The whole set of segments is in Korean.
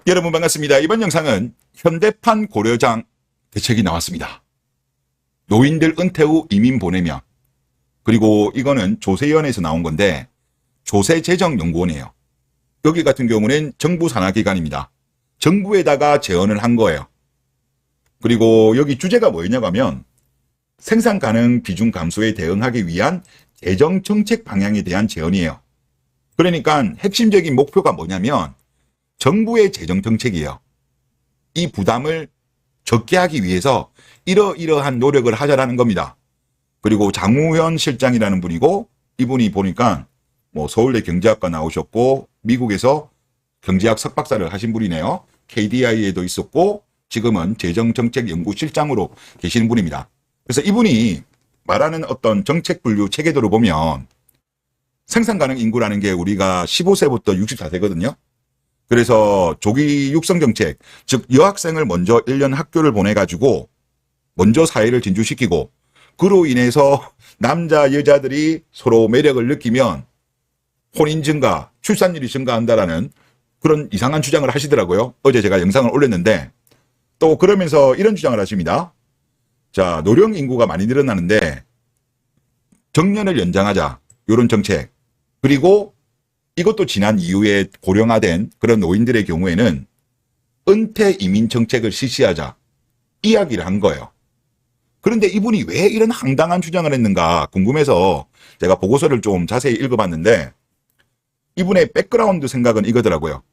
여러분 반갑습니다. 이번 영상은 현대판 고려장 대책이 나왔습니다. 노인들 은퇴 후 이민 보내면, 그리고 이거는 조세위원회에서 나온 건데 조세재정연구원이에요. 여기 같은 경우는 정부 산하기관입니다. 정부에다가 제언을 한 거예요. 그리고 여기 주제가 뭐였냐고 하면 생산 가능 비중 감소에 대응하기 위한 재정 정책 방향에 대한 제언이에요. 그러니까 핵심적인 목표가 뭐냐면 정부의 재정 정책이에요. 이 부담을 적게 하기 위해서 이러이러한 노력을 하자라는 겁니다. 그리고 장우현 실장이라는 분이고, 이분이 보니까 뭐 서울대 경제학과 나오셨고 미국에서 경제학 석박사를 하신 분이네요. KDI에도 있었고 지금은 재정정책연구실장으로 계시는 분입니다. 그래서 이분이 말하는 어떤 정책 분류 체계도를 보면 생산 가능 인구라는 게 우리가 15세부터 64세거든요. 그래서 조기 육성 정책, 즉 여학생을 먼저 1년 학교를 보내가지고 먼저 사회를 진주시키고, 그로 인해서 남자 여자들이 서로 매력을 느끼면 혼인 증가, 출산율이 증가한다라는 그런 이상한 주장을 하시더라고요. 어제 제가 영상을 올렸는데, 또 그러면서 이런 주장을 하십니다. 자, 노령 인구가 많이 늘어나는데 정년을 연장하자, 이런 정책. 그리고 이것도 지난 이후에 고령화된 그런 노인들의 경우에는 은퇴 이민 정책을 실시하자, 이야기를 한 거예요. 그런데 이분이 왜 이런 황당한 주장을 했는가 궁금해서 제가 보고서를 좀 자세히 읽어봤는데, 이분의 백그라운드 생각은 이거더라고요.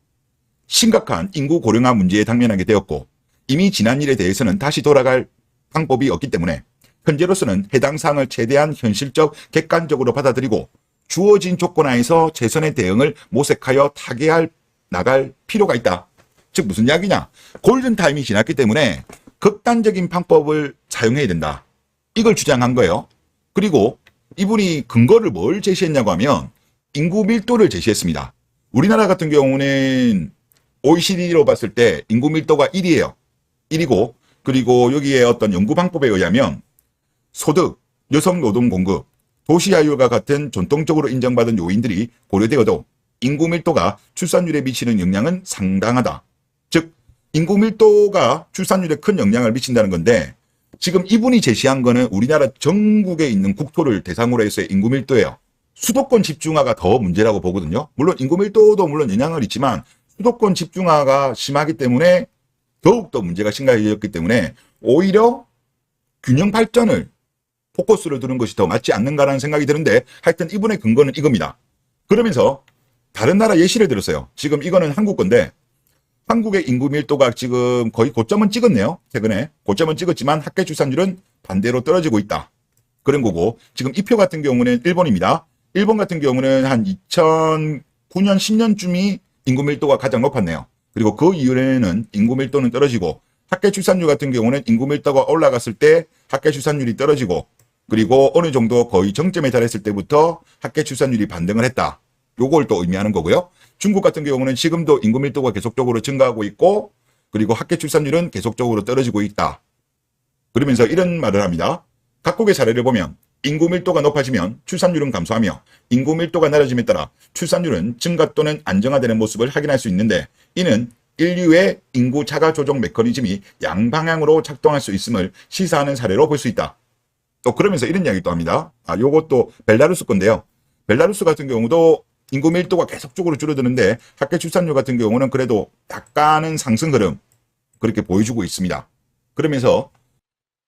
심각한 인구 고령화 문제에 당면하게 되었고 이미 지난 일에 대해서는 다시 돌아갈 방법이 없기 때문에 현재로서는 해당 사항을 최대한 현실적 객관적으로 받아들이고 주어진 조건 하에서 최선의 대응을 모색하여 타개할 나갈 필요가 있다. 즉 무슨 이야기냐, 골든타임이 지났기 때문에 극단적인 방법을 사용해야 된다, 이걸 주장한 거예요. 그리고 이분이 근거를 뭘 제시했냐고 하면 인구 밀도를 제시했습니다. 우리나라 같은 경우는 OECD로 봤을 때 인구 밀도가 1이에요. 1이고, 그리고 여기에 어떤 연구 방법에 의하면 소득, 여성 노동 공급, 도시 야유와 같은 전통적으로 인정받은 요인들이 고려되어도 인구 밀도가 출산율에 미치는 영향은 상당하다. 즉 인구 밀도가 출산율에 큰 영향을 미친다는 건데, 지금 이분이 제시한 거는 우리나라 전국에 있는 국토를 대상으로 해서의 인구 밀도예요. 수도권 집중화가 더 문제라고 보거든요. 물론 인구 밀도도 물론 영향을 있지만 수도권 집중화가 심하기 때문에 더욱더 문제가 심각해졌기 때문에 오히려 균형 발전을 포커스를 두는 것이 더 맞지 않는가라는 생각이 드는데, 하여튼 이분의 근거는 이겁니다. 그러면서 다른 나라 예시를 들었어요. 지금 이거는 한국 건데, 한국의 인구 밀도가 지금 거의 고점은 찍었네요. 최근에 고점은 찍었지만 학계 출산율은 반대로 떨어지고 있다, 그런 거고, 지금 이 표 같은 경우는 일본입니다. 일본 같은 경우는 한 2009년 10년쯤이 인구 밀도가 가장 높았네요. 그리고 그 이후에는 인구 밀도는 떨어지고, 학계 출산율 같은 경우는 인구 밀도가 올라갔을 때 학계 출산율이 떨어지고, 그리고 어느 정도 거의 정점에 달했을 때부터 학계 출산율이 반등을 했다, 요걸 또 의미하는 거고요. 중국 같은 경우는 지금도 인구 밀도가 계속적으로 증가하고 있고, 그리고 학계 출산율은 계속적으로 떨어지고 있다. 그러면서 이런 말을 합니다. 각국의 사례를 보면 인구 밀도가 높아지면 출산율은 감소하며 인구 밀도가 낮아짐에 따라 출산율은 증가 또는 안정화되는 모습을 확인할 수 있는데, 이는 인류의 인구 자가 조정 메커니즘이 양방향으로 작동할 수 있음을 시사하는 사례로 볼 수 있다. 또 그러면서 이런 이야기 또 합니다. 요것도 벨라루스 건데요. 벨라루스 같은 경우도 인구 밀도가 계속적으로 줄어드는데 학계 출산율 같은 경우는 그래도 약간은 상승 흐름, 그렇게 보여주고 있습니다. 그러면서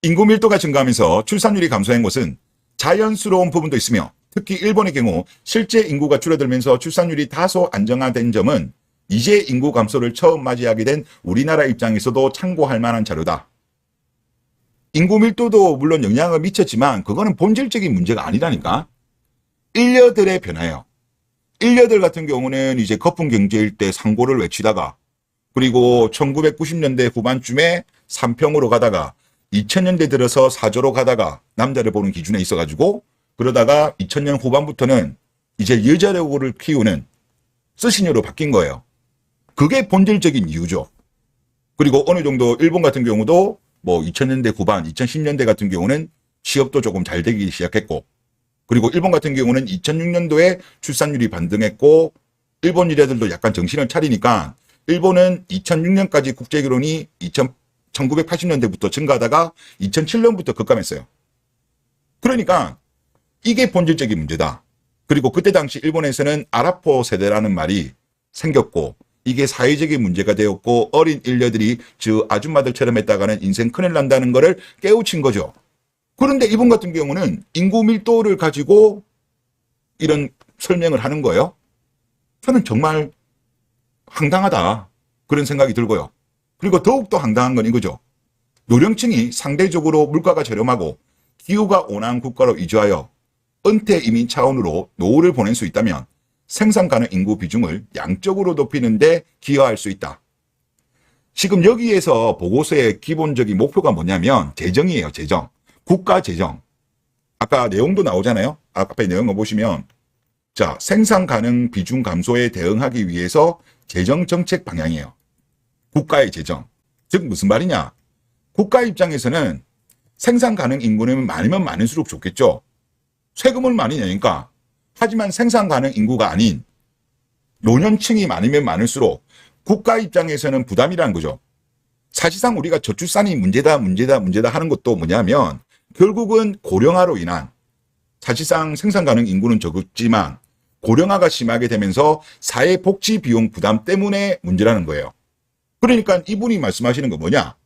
인구 밀도가 증가하면서 출산율이 감소한 것은 자연스러운 부분도 있으며, 특히 일본의 경우 실제 인구가 줄어들면서 출산율이 다소 안정화된 점은 이제 인구 감소를 처음 맞이하게 된 우리나라 입장에서도 참고할 만한 자료다. 인구 밀도도 물론 영향을 미쳤지만 그거는 본질적인 문제가 아니라니까. 일녀들의 변화예요. 일녀들 같은 경우는 이제 거품 경제일 때 상고를 외치다가, 그리고 1990년대 후반쯤에 3평으로 가다가 2000년대 들어서 4조로 가다가 남자를 보는 기준에 있어가지고, 그러다가 2000년 후반부터는 이제 여자력을 키우는 스시녀로 바뀐 거예요. 그게 본질적인 이유죠. 그리고 어느 정도 일본 같은 경우도 뭐 2000년대 후반, 2010년대 같은 경우는 취업도 조금 잘 되기 시작했고, 그리고 일본 같은 경우는 2006년도에 출산율이 반등했고, 일본 여자들도 약간 정신을 차리니까 일본은 2006년까지 국제결혼이 1980년대부터 증가하다가 2007년부터 급감했어요. 그러니까 이게 본질적인 문제다. 그리고 그때 당시 일본에서는 아라포 세대라는 말이 생겼고 이게 사회적인 문제가 되었고 어린 일녀들이 저 아줌마들처럼 했다가는 인생 큰일 난다는 거를 깨우친 거죠. 그런데 이분 같은 경우는 인구 밀도를 가지고 이런 설명을 하는 거예요. 저는 정말 황당하다 그런 생각이 들고요. 그리고 더욱더 황당한 건 이거죠. 노령층이 상대적으로 물가가 저렴하고 기후가 온화한 국가로 이주하여 은퇴 이민 차원으로 노후를 보낼 수 있다면 생산 가능 인구 비중을 양적으로 높이는 데 기여할 수 있다. 지금 여기에서 보고서의 기본적인 목표가 뭐냐면 재정이에요. 재정. 국가 재정. 아까 내용도 나오잖아요. 앞에 내용을 보시면 자, 생산 가능 비중 감소에 대응하기 위해서 재정 정책 방향이에요. 국가의 재정. 즉 무슨 말이냐? 국가 입장에서는 생산 가능 인구는 많으면 많을수록 좋겠죠. 세금을 많이 내니까. 하지만 생산 가능 인구가 아닌 노년층이 많으면 많을수록 국가 입장에서는 부담이라는 거죠. 사실상 우리가 저출산이 문제다 하는 것도 뭐냐면 결국은 고령화로 인한 사실상 생산 가능 인구는 적었지만 고령화가 심하게 되면서 사회복지 비용 부담 때문에 문제라는 거예요. 그러니까 이분이 말씀하시는 거 뭐냐?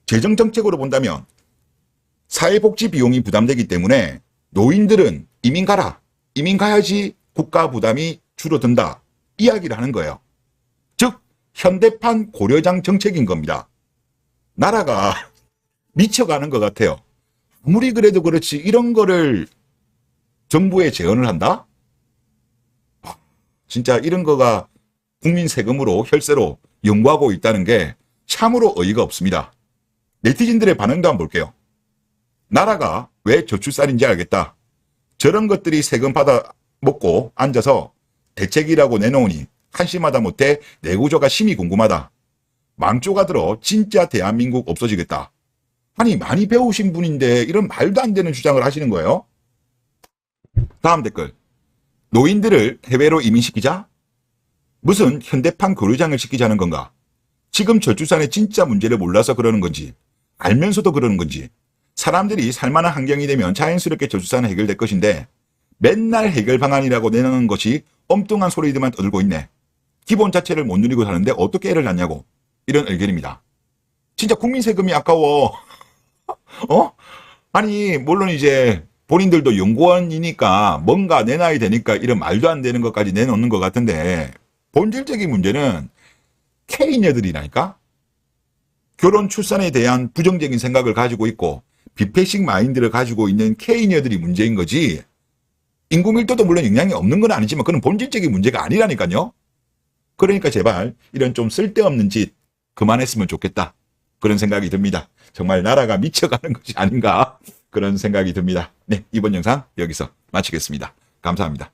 재정정책으로 본다면 사회복지 비용이 부담되기 때문에 노인들은 이민 가라. 이민 가야지 국가 부담이 줄어든다. 이야기를 하는 거예요. 즉 현대판 고려장 정책인 겁니다. 나라가 미쳐가는 것 같아요. 아무리 그래도 그렇지 이런 거를 정부에 제언을 한다? 진짜 이런 거가 국민 세금으로 혈세로 연구하고 있다는 게 참으로 어이가 없습니다. 네티즌들의 반응도 한번 볼게요. 나라가 왜 저출산인지 알겠다. 저런 것들이 세금 받아 먹고 앉아서 대책이라고 내놓으니 한심하다 못해 내구조가 심히 궁금하다. 망조가 들어 진짜 대한민국 없어지겠다. 아니 많이 배우신 분인데 이런 말도 안 되는 주장을 하시는 거예요. 다음 댓글. 노인들을 해외로 이민시키자? 무슨 현대판 고려장을 시키자는 건가? 지금 저출산의 진짜 문제를 몰라서 그러는 건지 알면서도 그러는 건지 사람들이 살만한 환경이 되면 자연스럽게 저출산은 해결될 것인데 맨날 해결 방안이라고 내놓는 것이 엉뚱한 소리들만 떠들고 있네. 기본 자체를 못 누리고 사는데 어떻게 애를 낳냐고. 이런 의견입니다. 진짜 국민 세금이 아까워. 아니 물론 이제 본인들도 연구원이니까 뭔가 내놔야 되니까 이런 말도 안 되는 것까지 내놓는 것 같은데 본질적인 문제는 K녀들이라니까? 결혼 출산에 대한 부정적인 생각을 가지고 있고 비패식 마인드를 가지고 있는 K녀들이 문제인 거지 인구 밀도도 물론 영향이 없는 건 아니지만 그건 본질적인 문제가 아니라니까요. 그러니까 제발 이런 좀 쓸데없는 짓 그만했으면 좋겠다. 그런 생각이 듭니다. 정말 나라가 미쳐가는 것이 아닌가 그런 생각이 듭니다. 네, 이번 영상 여기서 마치겠습니다. 감사합니다.